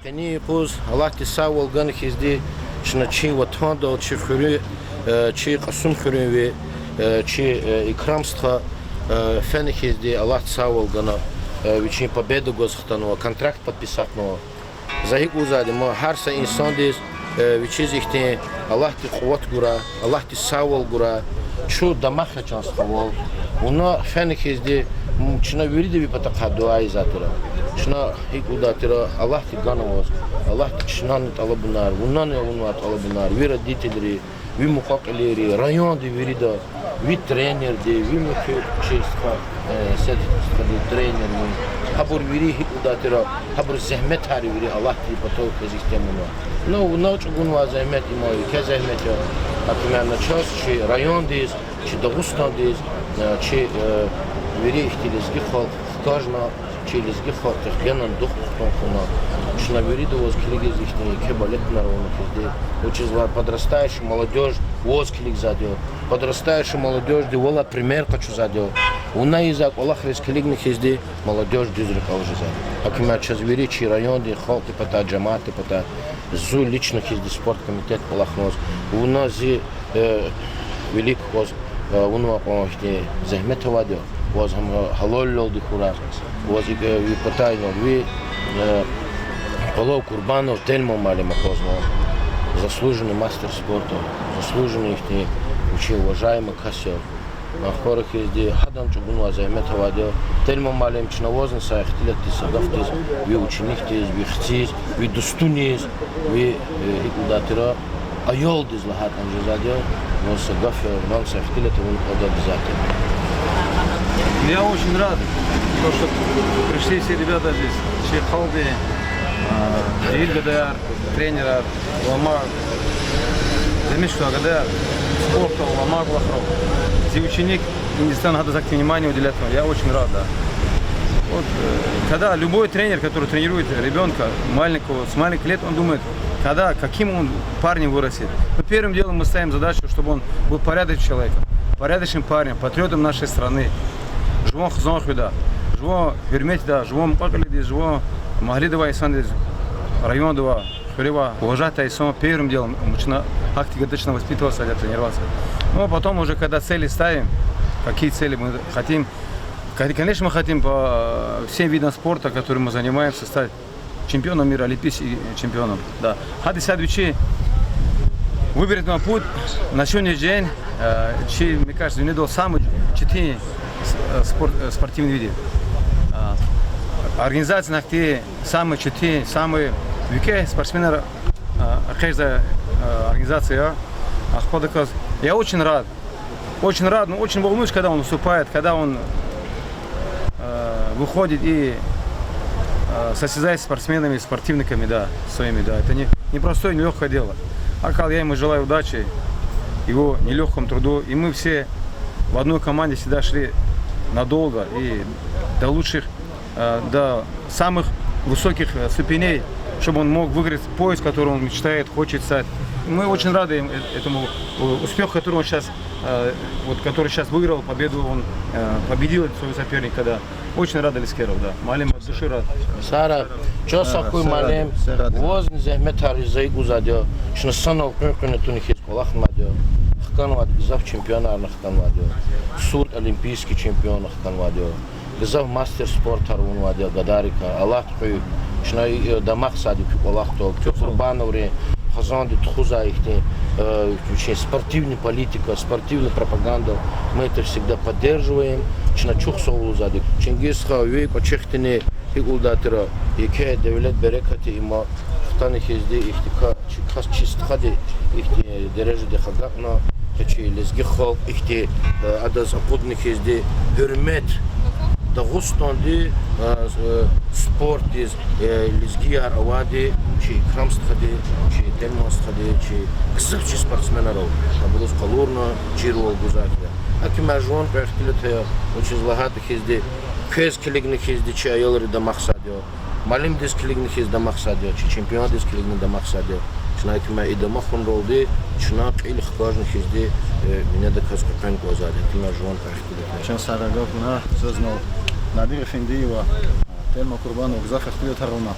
Keni puz Allah ti sağ ol gan hizdi şuna çi vatan da çi xürü çi qasum xürü ve çi İкрам ста fen hizdi Allah ti sağ ol gana вече победу госхтанова контракт подписатного за их узади мы харса инсан дис вече зихте Allah ti quvvat gura Allah ti sağ ol gura şu damak chans xawol una fen hizdi чина вириде ви пата қадуай затира чина хик удатира Allah ti ganavos Allah ti чинан талабунар унан унат талабунар ви родители ви муқақилери район ди вирида ви тренер ди ви мухчиска сет тренер ми хабур вири хик удатира хабур зехмет хари вири Allah ti пато кезистемуна но чугун ва зехмет имой ке зехмет атмана час чи район дис чи Дагестан дис чи вири ихтилизги халк кажна челизги халк техгенан дух тонкуна шна вири довоз килигиз ихтини ке балет народу хизди очень зла подрастающая молодежь воз килиг задё подрастающая молодежь девола пример хочу задё уна изак Аллах рис килигни хизди молодежь дизрик алжи задё акима час вири чи район ди халк пата джамаат пата зу лично хизди спорт комитет Аллах ноз уна зи велик воз уна похти зехмет вадё was ham halol di khura was vi patayno vi Полов Курбанов тельмо мали махозно заслуженный мастер спорта заслуженный их очень уважаемый кассер на хорах езди хадан чугуну займет вадё тельмо малим чиновозн сахтилет сагафтис ви ученик тез ви хтис ви достунис ви удатира айол дизлахат анжазадё но сагафе но сахтилет он обязательно. Я очень рад, что пришли все ребята здесь, Шейх Халби, ГДР, тренера, Ламар, замечу, ГДР, спорта, Ламар, Лахров. Все ученик, Индистан, надо за внимание уделять, я очень рад, да. Вот, когда любой тренер, который тренирует ребенка маленького, с маленьких лет, он думает, когда, каким он парнем вырастет. Но первым делом мы ставим задачу, чтобы он был порядочным человеком, порядочным парнем, патриотом нашей страны. Живом хзонхуда, живом верметда, живом пакалиди, живом маглидова исандис, райондова, хрева, уважать айсон первым делом, мучна активно воспитываться для тренироваться. Ну а потом уже когда цели ставим, какие цели мы хотим, конечно мы хотим по всем видам спорта, которым мы занимаемся, стать чемпионом мира, олимпийским чемпионом. Да. Хады садвичи выберет на путь на сегодняшний день, мне кажется, не дал самый четыре спортивные виды. Организация на те самые четыре, самые великие спортсмены, организация. Я очень рад, но очень волнуюсь, когда он выступает, когда он выходит и состязается с спортсменами, спортивниками, да, своими, да. Это не простое, не легкое дело. Я ему желаю удачи, его нелегкому труду, и мы все в одной команде всегда шли надолго и до лучших, до самых высоких ступеней, чтобы он мог выиграть пояс, который он мечтает, хочет стать. Мы очень рады этому успеху, который он сейчас, который сейчас выиграл победу, он победил своего соперника, да. Очень рад Алискеров, да. Малим от души рад. Сара, что сакуй малим, возн зехмет харизай гузадё, что санов кнукнету нихис колах мадё. Хканвад гзав чемпиона нахканвадё. Суд олимпийский чемпион нахканвадё. Гзав мастер спорта рунвадё гадарика. Аллах хуй, что дамах садик колах то. Курбановри хазан ди тхуза ихте. Спортивная политика, спортивная пропаганда. Мы это всегда поддерживаем. Чна чухсову задик. Чингисха вейко чехтине хигулдатира. Ике девлет берекати има хтани хизди ихтика чихас чистхади ихте дереже де хагакна. Чи лезги халк ихте ада западных хизди хürmet Дагестанды спорт из лезги аравади чи Икрам стхади чи Тельмо стхади чи ксавчи спортсменаров набрус калорна чирвол гузакля. Аки мажон пехтилет очень злагаты хизди кез килигни хизди чи айолри да мақсадио малим дис килигни хиз да мақсадио чи чемпион дис килигни да мақсадио شناكما إذا ما خن رولدي شناق إلى خبرنا خزدي من هذا كاس كبين قوزاد كما جوان أحكي شان سارقوك منا زوزنو نادير فيندي و тема курбана угзаф ихтилет харуна.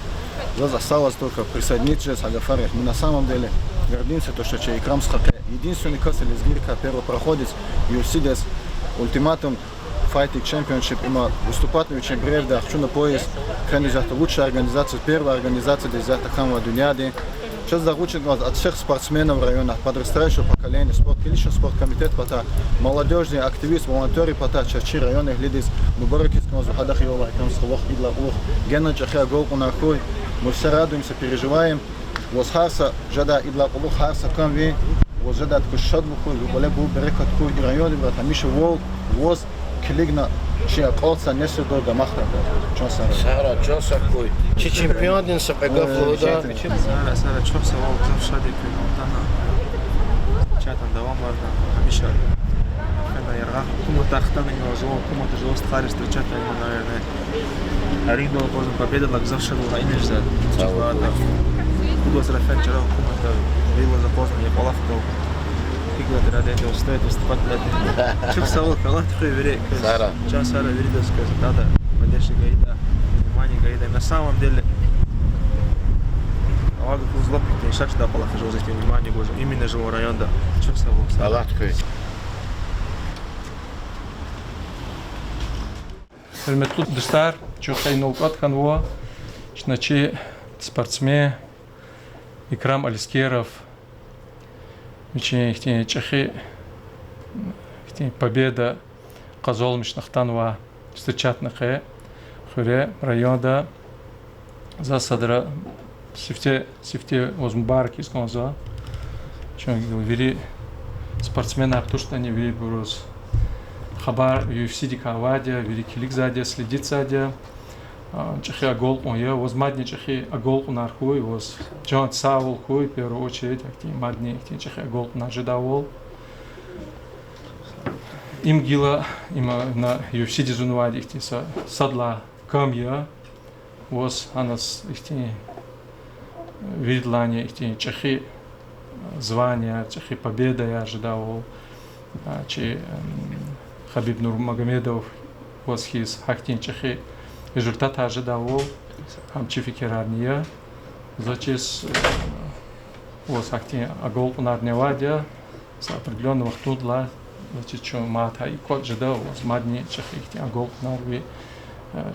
Заз осталось только присоединиться к Агафаре. Мы на самом деле гордимся, то, что Икрам схаке. Единственный кассель из Гирка первопроходец UFC-да ультиматум Fighting Championship има выступать на очень бревда. Хочу на пояс. Крайне взята лучшая организация, первая организация, где взята хамва дуняди. Сейчас заручен от всех спортсменов в районах, подрастающего поколения, спорт, лично спорткомитет, пота, молодежный активист, волонтеры, пота, чарчи районных лидис, мубараки с кнозу, хадах и олах, кам схолох, идла ух, гена чахя голку на хуй, мы все радуемся, переживаем, воз харса, жада идла улух харса камви, воз жада откушад бухуй, воле бу берекат хуй, и районы, брат, амиша вол, воз, клигна, чья колца не сюда до махта, чё сара. Сара, чё сакой? Чи чемпион дин сапега флода? Сара, чё сава, завшади квинотана. Чатан давам барда, амиша. Когда я рах, кому тахтана не ложил, кому ты жил старый встречать, ему, наверное. Арик был поздно победа, лак завшаду райниш за чемпионата. Куда срафен вчера, кому-то вилла за поздно, я полавкал. Игла ради устоит выступать для чё сава, калат хуй вере. Сара. Чё Сара верит, сказать, надо, поддержи гайда, внимание гайда. На самом деле, Ага, злопите, шаг да полах жил внимание, боже, именно живой район, да. Чё сава. Аллахкой. Хөрмәтле дуслар, чухай нолкат канва, шначи спортсмен Икрам Алискеров, ученик чехи, победа казол мишнахтанва встречат на хэ, хуре районда засадра сифте возмбарки сконза, чё вери спортсмена аптушта не вери бурус. Хабар UFC-да кавадя, великий задя, следит задя. Чехи агол он я, воз мадни чехи агол он архуй, воз Джон Саул хуй, в первую очередь, акти мадни, акти чехи агол он ожидавал. Им гила, има на UFC-да зунвади, акти садла камья, воз анас, акти видлание, акти чехи звания, чехи победа я ожидавал, че Хабиб Нурмагомедов was his хактин чехи результат ожидавал хамчи фикерарния зачес was хактин агол нарневадя с определенного тудла зачес чё мата и кот ждал was мадни чехи хактин агол нарви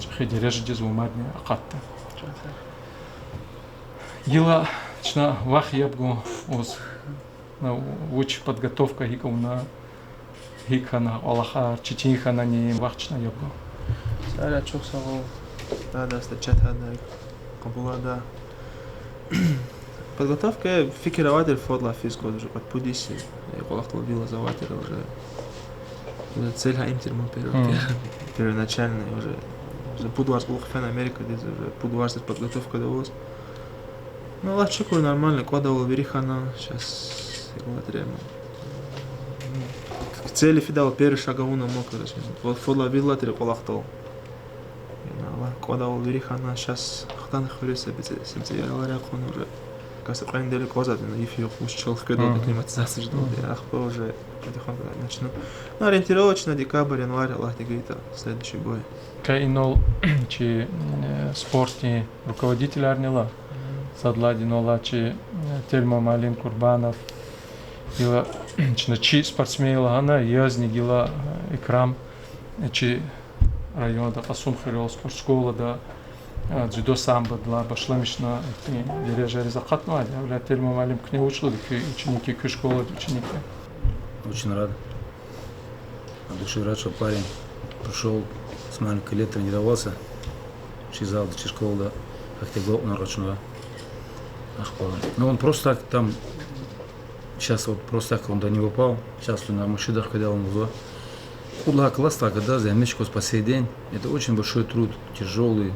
чехи дережди зу мадни акатта ела чна вах ябгу was на уч подготовка хикомна Хикана, Аллаха, Чичинхана не вахчна йобго. Сара чок сава, да, стачата, да, кабулада. Подготовка фикирователь фодла физко уже под пудиси. Я колахтал вилла заватера уже цель хаимтер мы первоначально уже пудуарс был фен Америка, здесь уже пудуарс подготовка довелась. Ну Аллах чекур нормально, кодовал верихана, сейчас игла трема. Цели фидал первый шагауна мокрый. Вот фодла вилла три колахтал. Аллах кодавал верихана сейчас хтан хвалится семьте говоря он уже кажется крайне далеко зад на ефир ушел в году климатизации ждал я ахпа уже потихоньку начну. Ну ориентировочно декабрь январь Аллах говорит следующий бой. Кайнол чи спортни руководитель арнила садладин олачи тельма малин курбанов ила чи спортсмен ана язни гила Икрам чи районда Касум хирол спорт школа да дзюдо самбо дла башламишна дереже резакат ну а тельма малим к ней учил ученики к школы ученики. Очень рад. От души рад, что парень пришел с маленьких лет, тренировался, чизал до школы, да, как ты говорил, нарочно. Но он просто так там, сейчас вот просто так он до не упал, сейчас он на мужчинах, когда он был. Худла класса, когда за мячку по сей день, это очень большой труд, тяжелый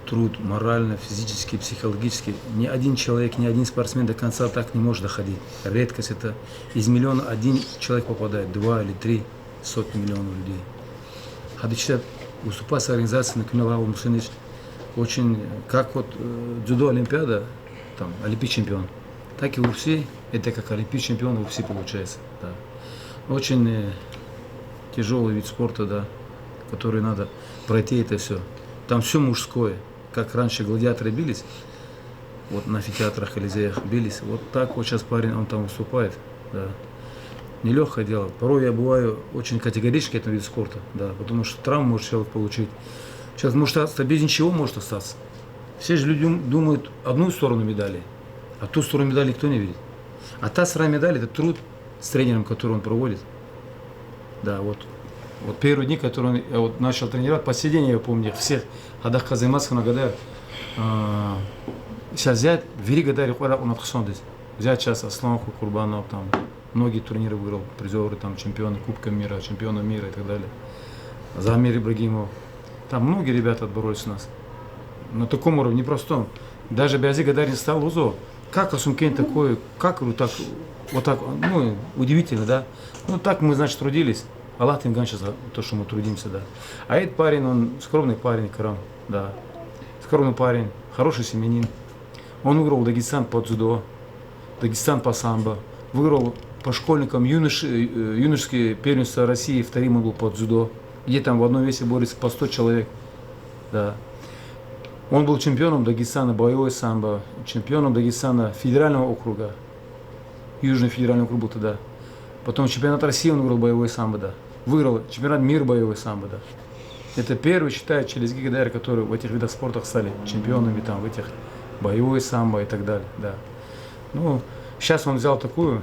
труд, морально, физически, психологически. Ни один человек, ни один спортсмен до конца так не может доходить. Редкость это из миллиона один человек попадает, 2 или 3 сотни миллионов людей. Хадичат выступать с организацией на Кунилаву Мусинич очень, как вот дзюдо Олимпиада, там, олимпийский чемпион. так и UFC, это как олимпийский чемпион UFC получается. Да. Очень тяжелый вид спорта, да, который надо пройти это все. Там все мужское, как раньше гладиаторы бились, вот на амфитеатрах, Элизеях бились, вот так вот сейчас парень, он там выступает, да. Нелегкое дело. Порой я бываю очень категорически этому виду спорта, да, потому что травму может человек получить. Человек может остаться без ничего, может остаться. Все же люди думают одну сторону медали, а ту сторону медали никто не видит. А та сторона медали – это труд с тренером, который он проводит. Да, вот первые дни, которые я вот начал тренировать, по сей день я помню всех адах казаймасхана гадар. Сейчас взять, вери гадари хуара он отхсондис. Взять сейчас Асланху Курбанов, там многие турниры выиграл, призеры, там чемпионы Кубка мира, чемпионы мира и так далее. Замир Ибрагимов. Там многие ребята отборолись у нас. На таком уровне, непростом. Даже Бязи Гадарин стал УЗО. Как Асумкен такой, как вот так, ну, удивительно, да. Ну, так мы, значит, трудились. Аллах им ганча за то, что мы трудимся, да. А этот парень, он скромный парень, Икрам, да. Скромный парень, хороший семьянин. Он выиграл Дагестан по дзюдо, Дагестан по самбо. Выиграл по школьникам юношеские первенства России, вторым он был по дзюдо. Где там в одном весе борется по 100 человек, да. Он был чемпионом Дагестана боевой самбо, чемпионом Дагестана федерального округа. Южный федеральный округ был тогда. Потом чемпионат России он выиграл боевой самбо, да. Выиграл чемпионат мира боевой самбо, да. Это первый, считаю, Челезги Гадари, которые в этих видах спорта стали чемпионами, там, в этих боевой самбо и так далее, да. Ну, сейчас он взял такой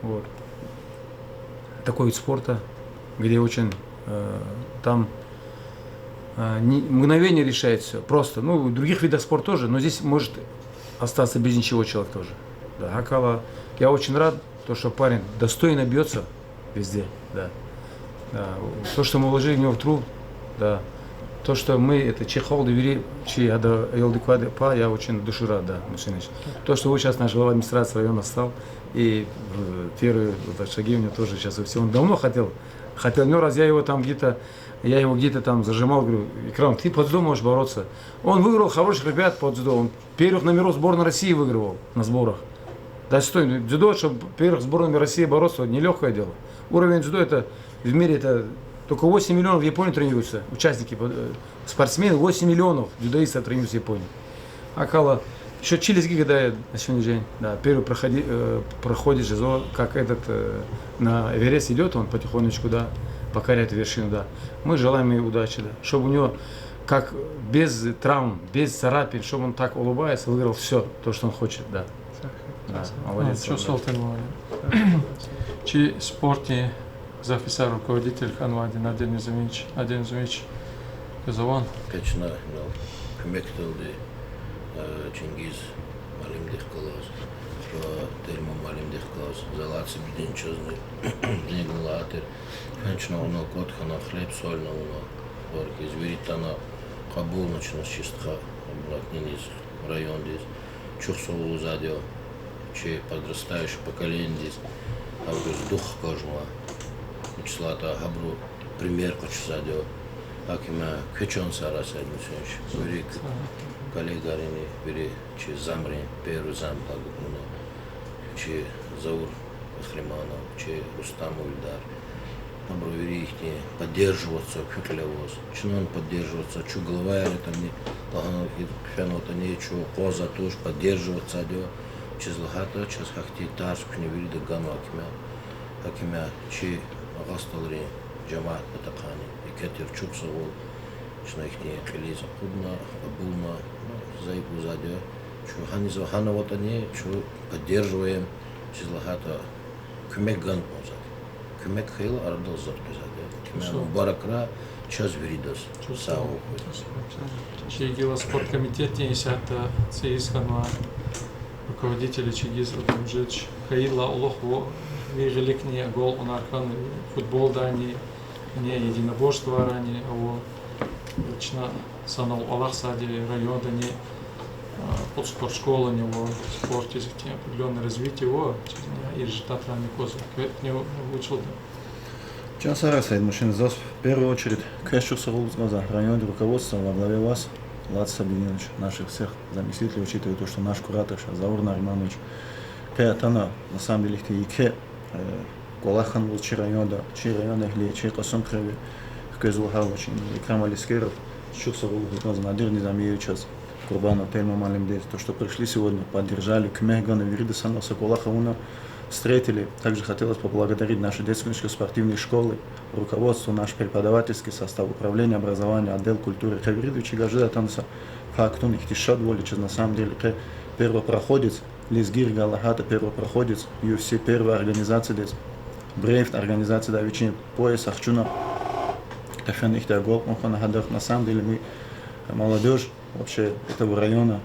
вид спорта, где очень там мгновение решает все. Просто, ну, в других видах спорта тоже, но здесь может остаться без ничего человек тоже. Да, Акала, я очень рад, то, что парень достойно бьется везде, да. Да. То, что мы вложили в него в труд, да. То, что мы, это чехол довели, я очень от души рад, да, Мушиныч. То, что вы сейчас наш глава администрации района стал, и первые шаги у него тоже сейчас все. Он давно хотел, но раз я его там где-то там зажимал, говорю, Икрам, ты под дзюдо можешь бороться. Он выиграл хороших ребят под дзюдо, он первых номеров сборной России выигрывал на сборах. Да стой, дзюдо, чтобы первых сборной России бороться, нелегкое дело. Уровень дзюдо это в мире это только 8 миллионов в Японии тренируются, участники, спортсмены, 8 миллионов дзюдоистов тренируются в Японии. Акала, еще Челезги Гадари на сегодняшний день, да, первый проходит ЖЗО, как этот на Эверест идет, он потихонечку, да, покоряет вершину, да. Мы желаем ему удачи, да, чтобы у него, как без травм, без царапин, чтобы он так улыбается, выиграл все, то, что он хочет, да. Да, молодец. Чи спорте за офицер руководитель Ханвадин Аден Зумич Казаван. Конечно, көмектелди Чингиз малимдих калас, термо малимдих калас, залацы бидинчозны, денеглатер. Конечно, он котхана хлеб соль на уна, борки зверитана кабул начнут чистха, блатниниз район здесь, чухсову задел, че подрастающее поколение здесь, а вот дух кожного. Числата хабру пример хочу задел, акима кечон сара садмусенш, вирик коллегарини вири че замри первый зам тагуна, че Заур Хриманов, че Рустам Ульдар, хабру вири их не поддерживаться, кюклевоз, чинон поддерживаться, чу глава это не лагано фенота не чу коза тоже поддерживаться адё, че злахата час хахти тарск не вири дагану акима че Гасталри, Джамат, Батакани, и Кетер Чуксовол, что их не Хелиза Кудна, Абулна, Зайку Задя, что Ханиза Хана вот они, что поддерживаем, Чизлахата, Кумек Ган Позад, Кумек Хейла Ардал Задя, Кумек Баракра, час Веридас, Сау. Чигила спорткомитет несята Цейсканва, руководители Чигиз Удамжич, Хаила Улохво, велик не гол он архан футбол да не единоборство ранее его лично санал Аллах сади район да не под спортшкола него спорт есть определенное развитие его и результат ранее козы к нему учил да. Час раз мужчина в первую очередь Кэшук Сагул глаза район руководства во главе вас Влад Сабинович, наших всех заместителей, учитывая то, что наш куратор сейчас Заур Нариманович, Каятана, на самом деле, и Колахан был Чирайода, Чирайода, Чиркасом Креви, Кезулхавич, Икрам Алискеров, Чуксарул, Надир Низамиевич, Курбана, Тельма Малимдез, то, что пришли сегодня, поддержали, Кмехгана, Вирида Санаса, Колахауна, встретили. Также хотелось поблагодарить наши детские спортивные школы, руководство, наш преподавательский состав, управление образования, отдел культуры. Хавиридович Гажида Танса, фактун, их тишат воличез, на самом деле, первопроходец, Лизгир Галахата, первопроходец, UFC, первая организация здесь, Брейфт, организация Давичи, пояс, Ахчуна, Тафян их тягол, на самом деле мы молодежь вообще этого района,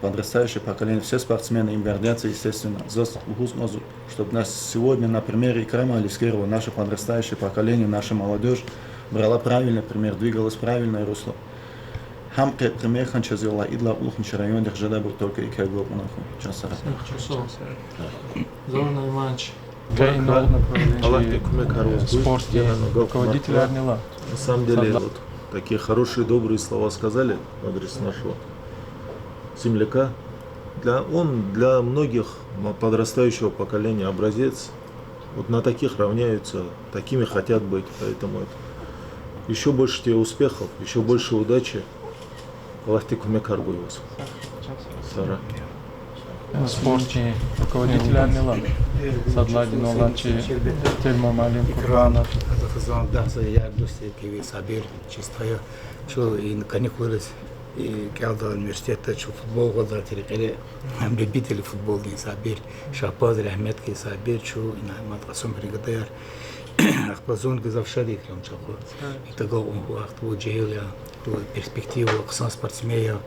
подрастающее поколение, все спортсмены им гордятся, естественно, чтобы у нас сегодня на примере Икрама Алискерова наше подрастающее поколение, наша молодежь брала правильный пример, двигалась в правильное русло. Хамке пример ханчазила идла улхнич район, где жада был только икая гол у нахуй. Часара. Зорный матч. Спорт и руководитель Арнила. На самом деле, вот такие хорошие, добрые слова сказали в адрес нашего земляка. Он для многих подрастающего поколения образец. Вот на таких равняются, такими хотят быть. Поэтому еще больше тебе успехов, еще больше удачи. Аллах мекаргуй вас. Сара. В спорте руководитель Арнила. Садладин Олачи, Тельма Малим Курбанов. Чистая, что и каникулы, и когда университета, что футбол года терекали, любители футбола не сабир, шапазри Ахмедки сабир, что и на матрасом бригадир, ахпазон газавшади крем чако. И тогда он ахту джейлия, перспективу, аксан спортсмена.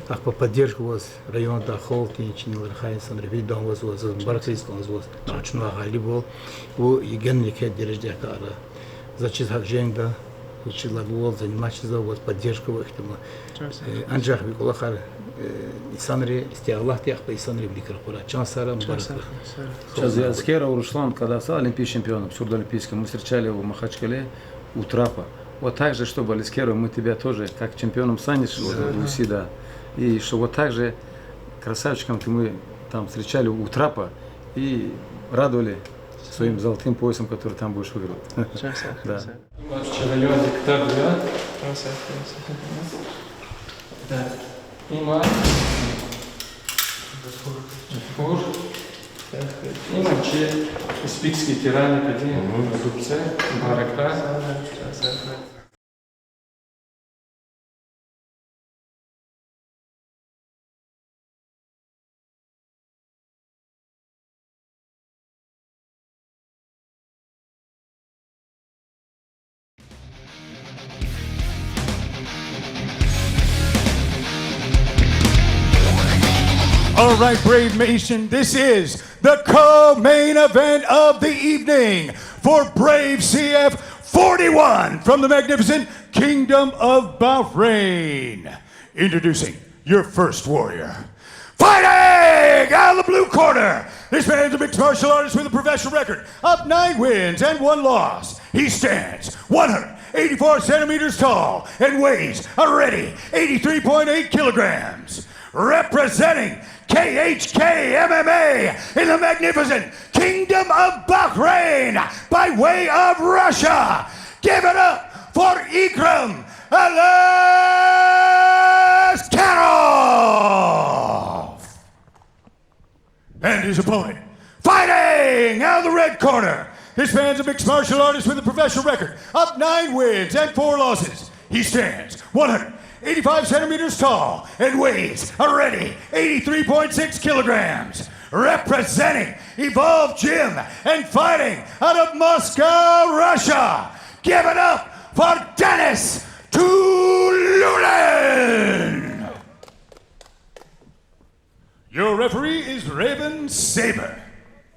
Ах по поддержку вас район Дахолки, чинил Рахайсан, Ревидон вас Барклийском вас начну Галибол, у Егеннике Дереждяка, зачем Хакженда, учила гол, заниматься за вас поддержку в этом. Анжах Викулахар, Исанри, Стиаллах Тяхпа, Исанри Бликарпура, Чансара, Сейчас Алискеров, Руслан, когда стал олимпийским чемпионом, сурдоолимпийским, мы встречали его в Махачкале у трапа. Вот так же, чтобы Алискеров, мы тебя тоже, как чемпионом станешь в UFC-да. И что вот так же красавчиком мы там встречали у трапа и радовали своим золотым поясом, который там будешь выигрывать. Да. Спикский тиран, один, Дубце, Барака. All right, Brave Nation, this is the co-main event of the evening for Brave CF 41 from the magnificent Kingdom of Bahrain. Introducing your first warrior. Fighting out of the blue corner, this man's a mixed martial artist with a professional record of 9 wins and 1 loss. He stands 184 centimeters tall and weighs a ready 83.8 kilograms. Representing KHK MMA in the magnificent Kingdom of Bahrain by way of Russia. Give it up for Ikraam Alискеров. And his opponent, fighting out of the red corner. This man's a mixed martial artist with a professional record of 9 wins and 4 losses. He stands 185 centimeters tall and weighs a ready 83.6 kilograms. Representing Evolve Gym and fighting out of Moscow, Russia. Give it up for Dennis Tululin. Your referee is Raven Saber.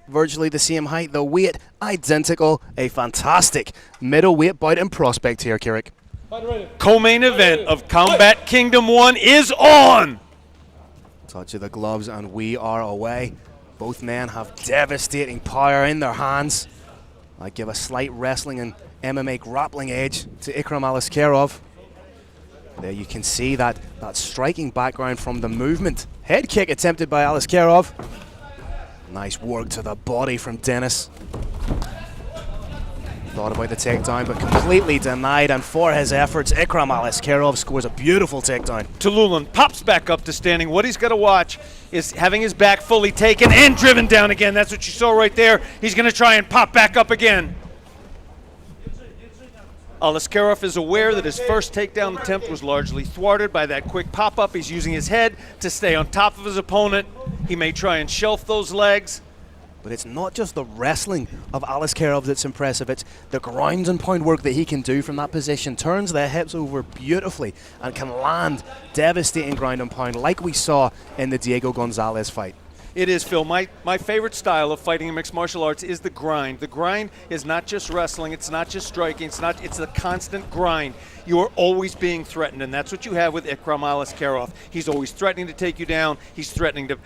Virtually the same height, the weight identical. A fantastic middleweight bout in prospect here, Kirik. Co-main event of Combat Kingdom 1 is on! Touch of the gloves and we are away. Both men have devastating power in their hands. I give a slight wrestling and MMA grappling edge to Ikraam Alискерov. There you can see that striking background from the movement. Head kick attempted by Alishkerov. Nice work to the body from Dennis. Thought about the takedown, but completely denied, and for his efforts, Ikraam Alishkerov scores a beautiful takedown. Tallulah pops back up to standing. What he's got to watch is having his back fully taken and driven down again. That's what you saw right there. He's going to try and pop back up again. Alishkerov is aware that his first takedown attempt was largely thwarted by that quick pop-up. He's using his head to stay on top of his opponent. He may try and shelf those legs. But it's not just the wrestling of Alishkerov that's impressive, it's the ground and pound work that he can do from that position. Turns the hips over beautifully and can land devastating ground and pound like we saw in the Diego Gonzalez fight. It is, Phil. My favorite style of fighting in mixed martial arts is the grind. The grind is not just wrestling, it's not just striking, it's the constant grind. You are always being threatened, and that's what you have with Ikraam Alishkerov. He's always threatening to take you down, he's threatening to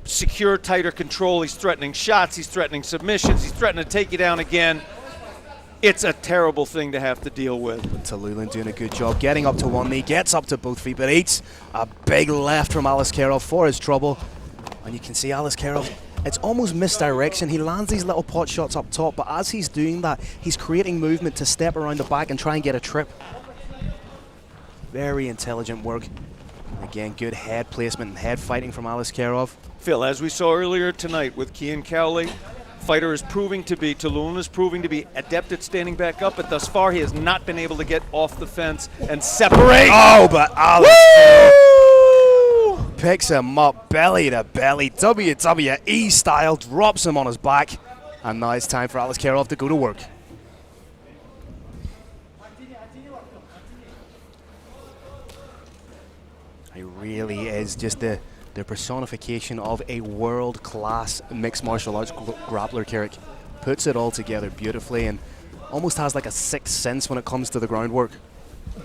secure tighter control, he's threatening shots, he's threatening submissions, he's threatening to take you down again. It's a terrible thing to have to deal with. Tallulah doing a good job getting up to one knee, gets up to both feet, but eats a big left from Alishkerov for his trouble. And you can see Alishkerov, it's almost misdirection. He lands these little pot shots up top, but as he's doing that, he's creating movement to step around the back and try and get a trip. Very intelligent work. Again, good head placement and head fighting from Alishkerov. Phil, as we saw earlier tonight with Cian Cowley, Tallulah is proving to be adept at standing back up, but thus far he has not been able to get off the fence and separate. Oh, but Alishkerov picks him up belly to belly, WWE style, drops him on his back, and now it's time for Alishkerov to go to work. He really is just the personification of a world-class mixed martial arts grappler, Carrick. Puts it all together beautifully and almost has like a sixth sense when it comes to the groundwork.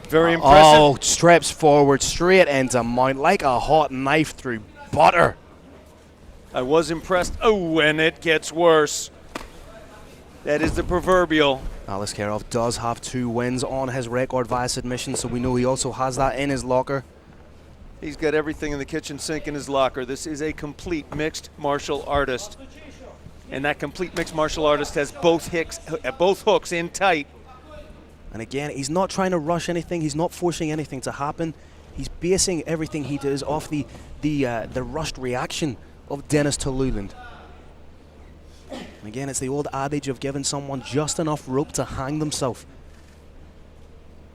Very impressive. Oh, steps forward, straight into mount like a hot knife through butter. I was impressed. Oh, and it gets worse. That is the proverbial. Alishkerov does have 2 wins on his record via submission, so we know he also has that in his locker. He's got everything in the kitchen sink in his locker. This is a complete mixed martial artist. And that complete mixed martial artist has both hooks in tight. And again, he's not trying to rush anything. He's not forcing anything to happen. He's basing everything he does off the rushed reaction of Dennis Tallulah. And again, it's the old adage of giving someone just enough rope to hang themselves.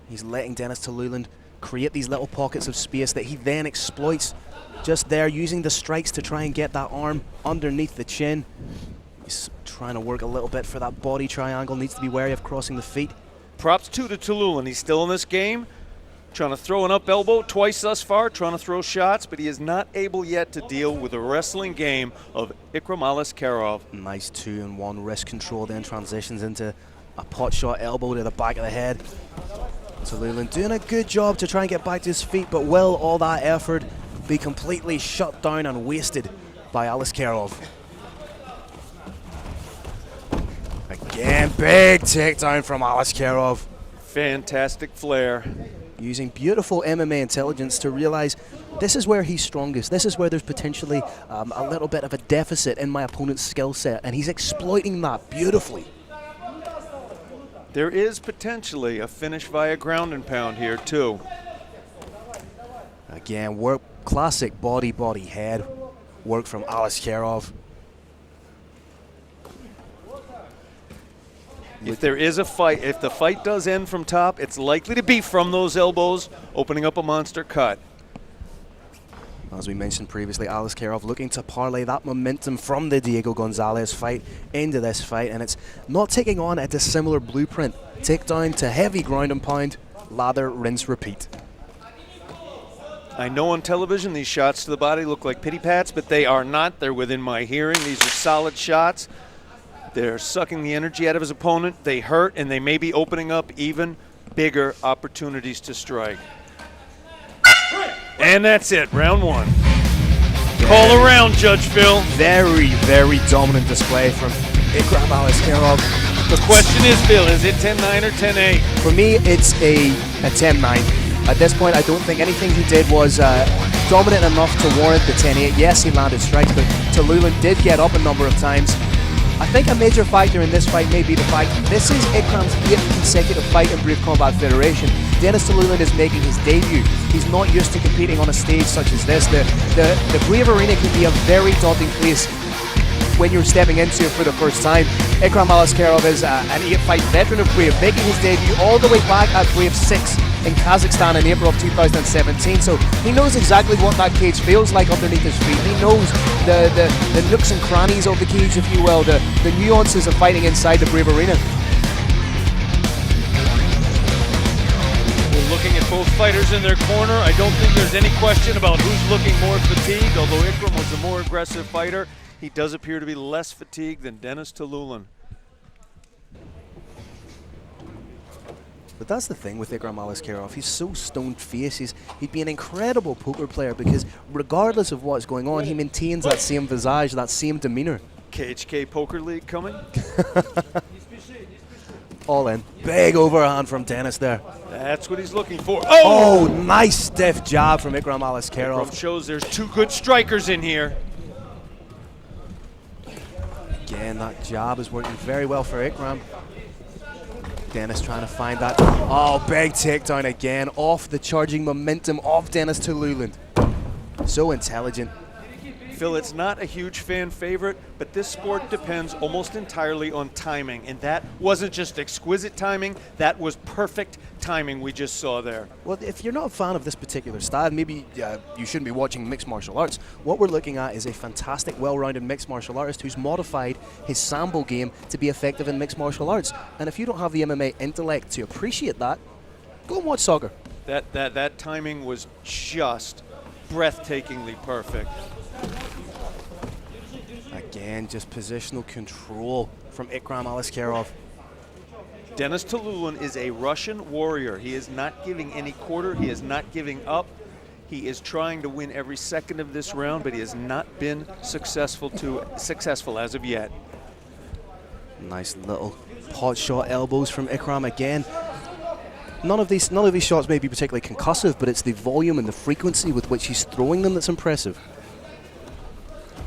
He's letting Dennis Tallulah create these little pockets of space that he then exploits just there, using the strikes to try and get that arm underneath the chin. He's trying to work a little bit for that body triangle, needs to be wary of crossing the feet. Props to Tallulah. He's still in this game, trying to throw an up elbow twice thus far, trying to throw shots, but he is not able yet to deal with the wrestling game of Ikraam Alishkerov. Nice 2-in-1 wrist control, then transitions into a pot shot elbow to the back of the head. Tallulah doing a good job to try and get back to his feet, but will all that effort be completely shut down and wasted by Alishkerov? Again, big takedown from Alishkerov. Fantastic flair. Using beautiful MMA intelligence to realize this is where he's strongest. This is where there's potentially a little bit of a deficit in my opponent's skill set, and he's exploiting that beautifully. There is potentially a finish via ground and pound here too. Again, work, classic body, head work from Alishkerov. If there is a fight, if the fight does end from top, it's likely to be from those elbows, opening up a monster cut. As we mentioned previously, Alishkerov looking to parlay that momentum from the Diego Gonzalez fight into this fight, and it's not taking on a dissimilar blueprint. Takedown to heavy ground and pound, lather, rinse, repeat. I know on television these shots to the body look like pity pats, but they are not. They're within my hearing. These are solid shots. They're sucking the energy out of his opponent. They hurt, and they may be opening up even bigger opportunities to strike. And that's it, round 1. Call around, Judge Phil. Very, very dominant display from Ikraam Alishkerov. The question is, Phil, is it 10-9 or 10-8? For me, it's a 10-9. At this point, I don't think anything he did was dominant enough to warrant the 10-8. Yes, he landed strikes, but Tallulah did get up a number of times. I think a major factor in this fight may be the fact this is Ikram's 8th consecutive fight in Brave Combat Federation. Denis Tallulah is making his debut. He's not used to competing on a stage such as this. The Brave Arena can be a very daunting place when you're stepping into it for the first time. Ikraam Alishkerov is an 8-fight veteran of Brave, making his debut all the way back at Brave 6 in Kazakhstan in April of 2017. So he knows exactly what that cage feels like underneath his feet. He knows the nooks and crannies of the cage, if you will, the nuances of fighting inside the Brave Arena. We're looking at both fighters in their corner. I don't think there's any question about who's looking more fatigued. Although Ikraam was the more aggressive fighter, he does appear to be less fatigued than Denis Tallulah. But that's the thing with Ikraam Alishkerov. He's so stone-faced. He'd be an incredible poker player because regardless of what's going on, he maintains that same visage, that same demeanor. KHK Poker League coming. All in. Big overhand from Denis there. That's what he's looking for. Oh, nice stiff jab from Ikraam Alishkerov. Ikraam shows there's two good strikers in here. Again, that jab is working very well for Ikraam. Denis trying to find that. Oh, big takedown again off the charging momentum of Denis Tallulah. So intelligent. Phil, it's not a huge fan favorite, but this sport depends almost entirely on timing, and that wasn't just exquisite timing, that was perfect timing we just saw there. Well, if you're not a fan of this particular style, maybe you shouldn't be watching mixed martial arts. What we're looking at is a fantastic, well-rounded mixed martial artist who's modified his sambo game to be effective in mixed martial arts. And if you don't have the MMA intellect to appreciate that, go and watch soccer. That timing was just breathtakingly perfect. Again, just positional control from Ikraam Alishkerov. Denis Tallulah is a Russian warrior. He is not giving any quarter. He is not giving up. He is trying to win every second of this round, but he has not been successful as of yet. Nice little pot shot elbows from Ikraam again. None of these shots may be particularly concussive, but it's the volume and the frequency with which he's throwing them that's impressive.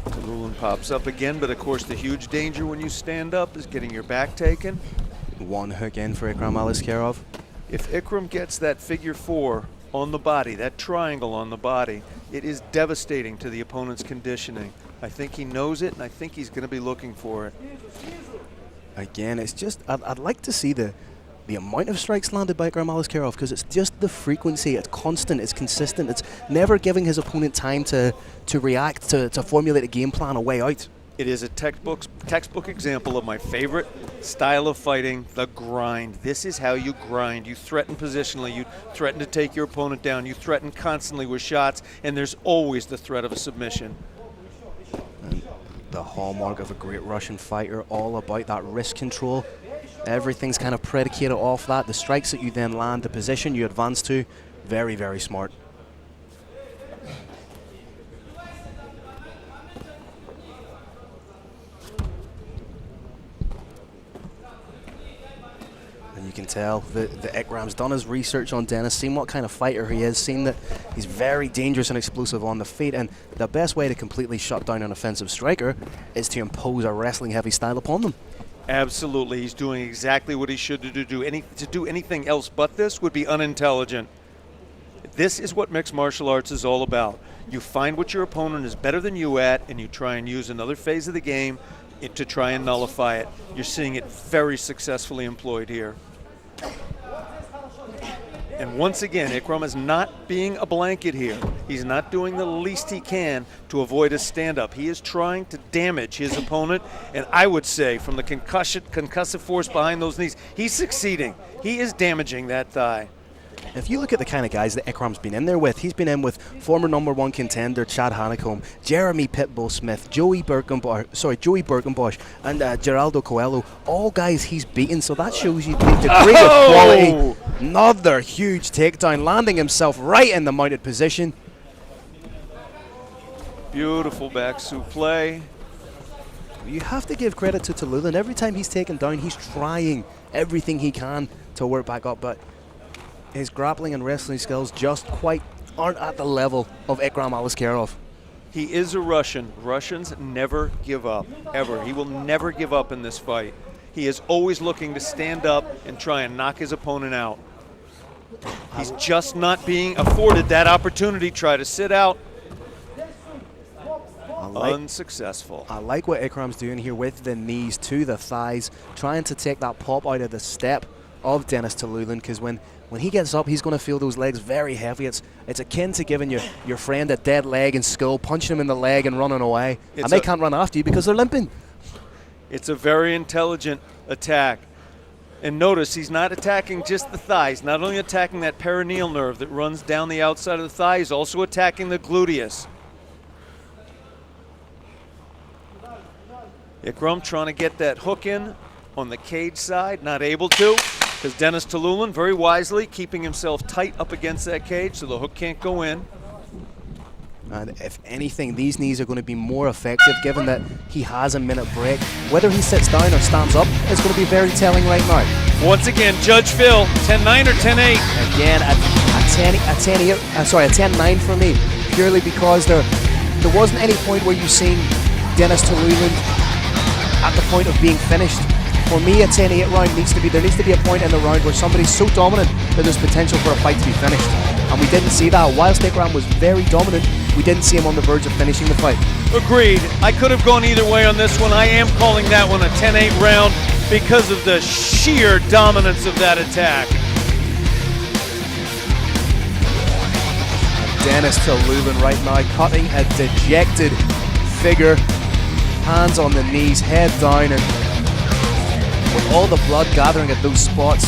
Tallulah pops up again, but of course the huge danger when you stand up is getting your back taken. One hook in for Ikraam Alishkerov. If Ikraam gets that figure 4 on the body, that triangle on the body, it is devastating to the opponent's conditioning. I think he knows it, and I think he's going to be looking for it. Again, it's just, I'd like to see the amount of strikes landed by Ikraam Alishkerov, because it's just the frequency, it's constant, it's consistent, it's never giving his opponent time to react, to formulate a game plan, a way out. It is a textbook example of my favorite style of fighting, the grind. This is how you grind. You threaten positionally, you threaten to take your opponent down, you threaten constantly with shots, and there's always the threat of a submission. And the hallmark of a great Russian fighter, all about that wrist control. Everything's kind of predicated off that. The strikes that you then land, the position you advance to, very, very smart. And you can tell that Ikram's done his research on Denis, seen what kind of fighter he is, seen that he's very dangerous and explosive on the feet, and the best way to completely shut down an offensive striker is to impose a wrestling-heavy style upon them. Absolutely, he's doing exactly what he should do. To do anything else but this would be unintelligent. This is what mixed martial arts is all about. You find what your opponent is better than you at, and you try and use another phase of the game to try and nullify it. You're seeing it very successfully employed here. And once again, Ikraam is not being a blanket here. He's not doing the least he can to avoid a stand-up. He is trying to damage his opponent, and I would say from the concussive force behind those knees, he's succeeding. He is damaging that thigh. If you look at the kind of guys that Ikram's been in there with, he's been in with former #1 contender Chad Hanekom, Jeremy Pitbull Smith, Joey Birkenbosch, and Geraldo Coelho, all guys he's beaten, so that shows you the degree of quality. Another huge takedown, landing himself right in the mounted position. Beautiful back suplex. You have to give credit to Tallulah, and every time he's taken down, he's trying everything he can to work back up, but his grappling and wrestling skills just quite aren't at the level of Ikraam Alishkerov. He is a Russian. Russians never give up, ever. He will never give up in this fight. He is always looking to stand up and try and knock his opponent out. He's just not being afforded that opportunity. Try to sit out. Unsuccessful. I like what Ikram's doing here with the knees to the thighs, trying to take that pop out of the step of Denis Tilulan, because when he gets up, he's going to feel those legs very heavy. It's akin to giving your friend a dead leg in school, punching him in the leg and running away. And they can't run after you because they're limping. It's a very intelligent attack. And notice he's not attacking just the thighs, not only attacking that perineal nerve that runs down the outside of the thigh, he's also attacking the gluteus. Ikraam trying to get that hook in on the cage side, not able to, because Denis Tilulan very wisely keeping himself tight up against that cage so the hook can't go in. And if anything, these knees are going to be more effective given that he has a minute break. Whether he sits down or stands up is going to be very telling right now. Once again, Judge Phil, 10-9 or 10-8? Again, a 10-9 for me, purely because there wasn't any point where you've seen Denis Tilulan at the point of being finished. For me, a 10-8 round there needs to be a point in the round where somebody's so dominant that there's potential for a fight to be finished. And we didn't see that. Whilst Ikraam was very dominant, we didn't see him on the verge of finishing the fight. Agreed. I could have gone either way on this one. I am calling that one a 10-8 round because of the sheer dominance of that attack. Denis Tilulan right now cutting a dejected figure. Hands on the knees, head down, and with all the blood gathering at those spots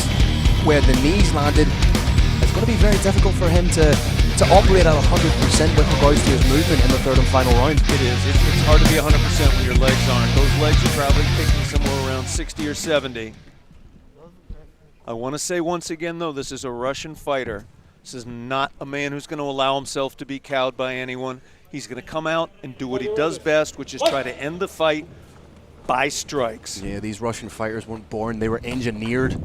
where the knees landed, it's going to be very difficult for him to operate at 100% with regards to his movement in the third and final round. It is. It's hard to be 100% when your legs aren't. Those legs are probably kicking somewhere around 60 or 70. I want to say once again, though, this is a Russian fighter. This is not a man who's going to allow himself to be cowed by anyone. He's going to come out and do what he does best, which is try to end the fight by strikes. Yeah, these Russian fighters weren't born, they were engineered.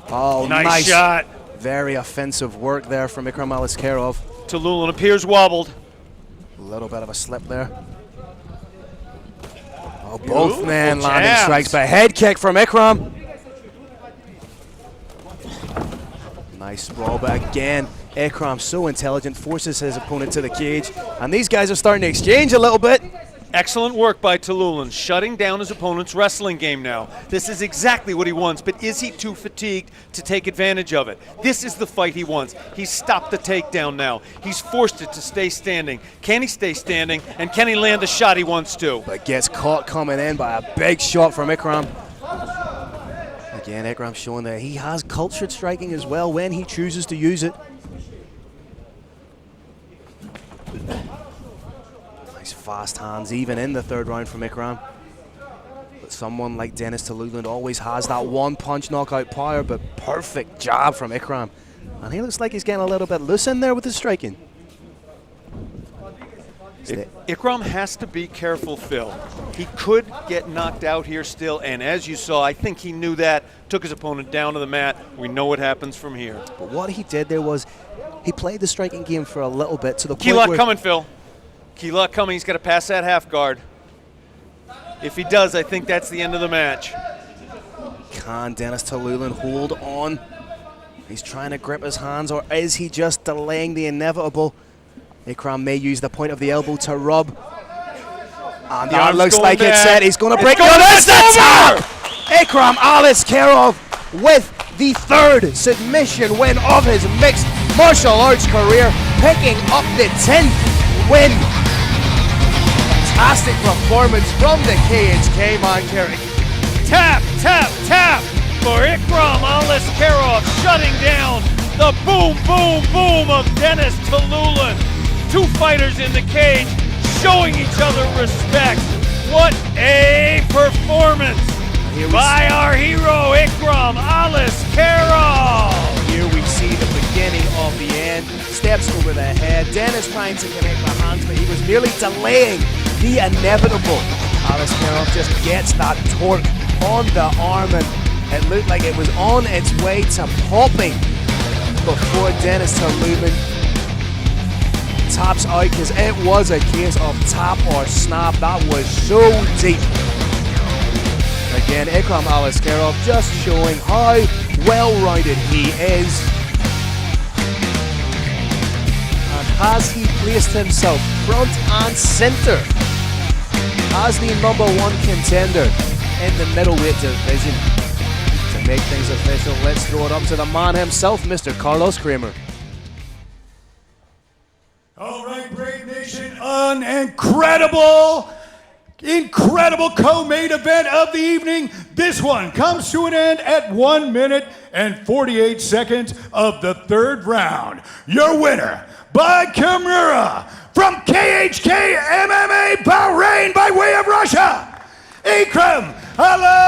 Oh, nice shot. Very offensive work there from Ikraam Alishkerov. Tilulan appears wobbled. A little bit of a slip there. Oh, both men landing strikes, but head kick from Ikraam. Nice sprawl, but again, Ikraam, so intelligent, forces his opponent to the cage, and these guys are starting to exchange a little bit. Excellent work by Tilulan, shutting down his opponent's wrestling game now. This is exactly what he wants, but is he too fatigued to take advantage of it? This is the fight he wants. He's stopped the takedown now. He's forced it to stay standing. Can he stay standing, and can he land the shot he wants to? But gets caught coming in by a big shot from Ikraam. Again, Ikraam showing that he has cultured striking as well when he chooses to use it. Nice fast hands even in the third round from Ikraam. But someone like Denis Tilulan always has that one punch knockout power, but perfect jab from Ikraam. And he looks like he's getting a little bit loose in there with his striking. Ikraam has to be careful, Phil. He could get knocked out here still, and as you saw, I think he knew that, took his opponent down to the mat. We know what happens from here. But what he did there was he played the striking game for a little bit to the key point lock where coming, Phil. Key lock coming. He's got to pass that half guard. If he does, I think that's the end of the match. Can Denis Tilulan hold on? He's trying to grip his hands, or is he just delaying the inevitable? Ikraam may use the point of the elbow to rub. And that looks like it's set. He's going to break. It's the tap! Ikraam Alishkerov with the third submission win of his mixed martial arts career, picking up the 10th win. Fantastic performance from the KHK man, Kerry. Tap, tap, tap for Ikraam Alishkerov, shutting down the boom, boom, boom of Denis Tilulan. Two fighters in the cage showing each other respect. What a performance by our hero, Ikraam Alishkerov. Here we see the beginning of the end. Steps over the head. Denis trying to connect the hands, but he was merely delaying the inevitable. Alishkerov just gets that torque on the arm, and It looked like it was on its way to popping before Denis Talubin taps out, because it was a case of tap or snap. That was so deep. Again, Ikraam Alishkerov just showing how well-rounded he is. And has he placed himself front and center as the #1 contender in the middleweight division? To make things official, let's throw it up to the man himself, Mr. Carlos Kramer. All right, Brave Nation, an incredible co-main event of the evening. This one comes to an end at 1 minute and 48 seconds of the third round. Your winner by Kimura from KHK MMA Bahrain by way of Russia, Ikraam Alishkerov.